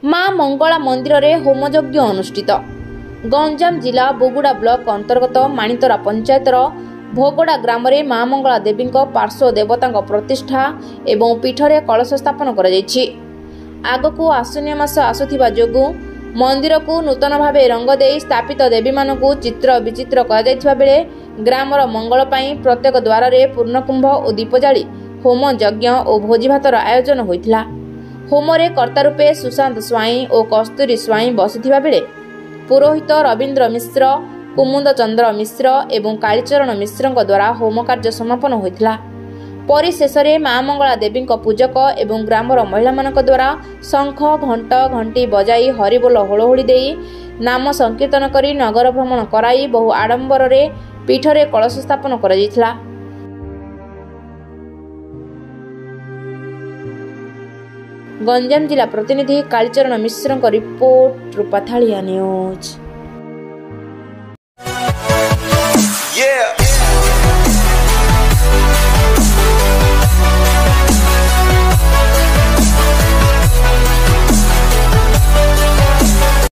माँ मंगला मंदिर रे होमयज्ञ अनुष्ठित। गंजाम जिला बोगुड़ा ब्लॉक अंतर्गत माणितरा पंचायतर भोगड़ा ग्राम रे माँ मंगला देवी पार्श्व देवता प्रतिष्ठा एवं पीठरे कलश स्थापन कर आगकू आश्विन मास आसुथिबा जोगु मंदिर को नूतन भाव रंग दे स्थापित देवी मानकू चित्र विचित्र कर बेले ग्रामर मंगल पाई प्रत्येक द्वार रे पूर्णकुंभ और दीप जाली होम यज्ञ और भोजी भातर आयोजन होइथिला। होमरे कर्ता रूपे सुशांत स्वाई और कस्तूरी स्वाई बसिथिबा बेले पुरोहित रवींद्र मिश्र, कुमुद चंद्र मिश्र एवं कालीचरण मिश्र द्वारा होम कार्य समापन होइथिला। परिशेष माँ मंगला देवी पूजक एवं ग्रामर महिला मानक द्वारा शंख घंट घंटी बजाई हरिबोल होळहोळी देई नाम संकीर्तन करी नगर भ्रमण कराई बहु आडंबर रे पीठरे कलश स्थापन कर गंजाम जिला प्रतिनिधि कालीचरण मिश्र रिपोर्ट रूपाथालिया न्यूज।